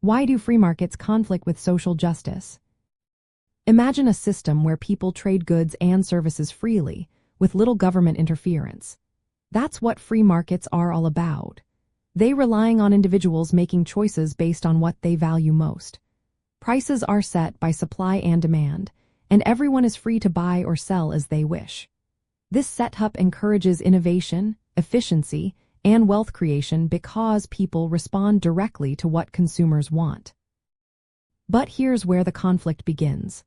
Why do free markets conflict with social justice? Imagine a system where people trade goods and services freely, with little government interference. That's what free markets are all about. They relying on individuals making choices based on what they value most. Prices are set by supply and demand, and everyone is free to buy or sell as they wish. This setup encourages innovation, efficiency, and wealth creation because people respond directly to what consumers want. But here's where the conflict begins.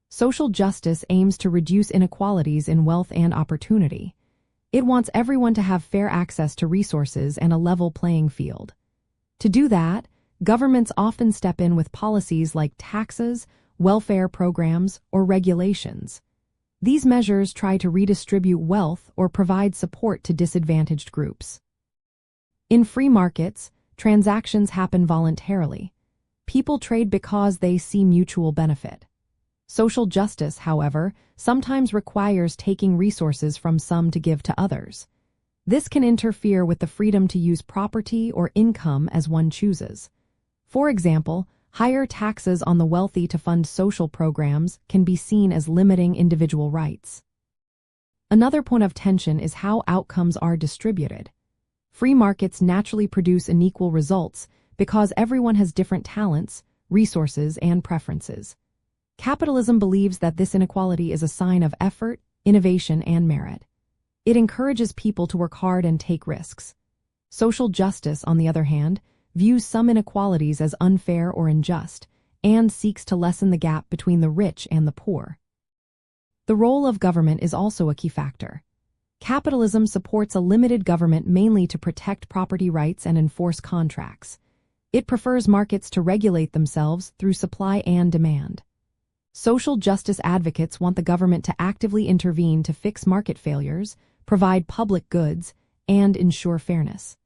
Social justice aims to reduce inequalities in wealth and opportunity. It wants everyone to have fair access to resources and a level playing field. To do that, governments often step in with policies like taxes, welfare programs, or regulations. These measures try to redistribute wealth or provide support to disadvantaged groups. In free markets, transactions happen voluntarily. People trade because they see mutual benefit. Social justice, however, sometimes requires taking resources from some to give to others. This can interfere with the freedom to use property or income as one chooses. For example, higher taxes on the wealthy to fund social programs can be seen as limiting individual rights. Another point of tension is how outcomes are distributed. Free markets naturally produce unequal results because everyone has different talents, resources, and preferences. Capitalism believes that this inequality is a sign of effort, innovation, and merit. It encourages people to work hard and take risks. Social justice, on the other hand, views some inequalities as unfair or unjust, and seeks to lessen the gap between the rich and the poor. The role of government is also a key factor. Capitalism supports a limited government mainly to protect property rights and enforce contracts. It prefers markets to regulate themselves through supply and demand. Social justice advocates want the government to actively intervene to fix market failures, provide public goods, and ensure fairness.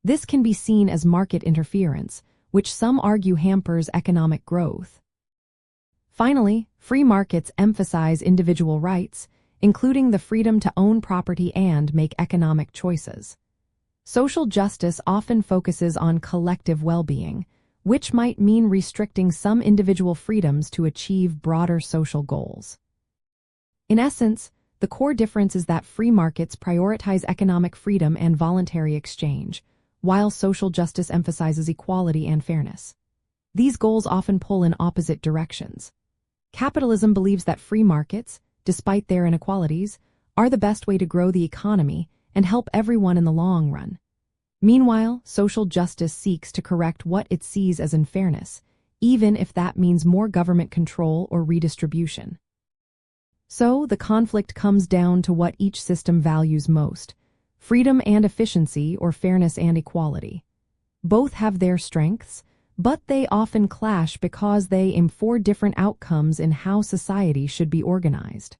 This can be seen as market interference, which some argue hampers economic growth. Finally, free markets emphasize individual rights, including the freedom to own property and make economic choices. Social justice often focuses on collective well-being, which might mean restricting some individual freedoms to achieve broader social goals. In essence, the core difference is that free markets prioritize economic freedom and voluntary exchange, while social justice emphasizes equality and fairness. These goals often pull in opposite directions. Capitalism believes that free markets, despite their inequalities, are the best way to grow the economy and help everyone in the long run. Meanwhile, social justice seeks to correct what it sees as unfairness, even if that means more government control or redistribution. So, the conflict comes down to what each system values most: freedom and efficiency or fairness and equality. Both have their strengths, but they often clash because they aim for different outcomes in how society should be organized.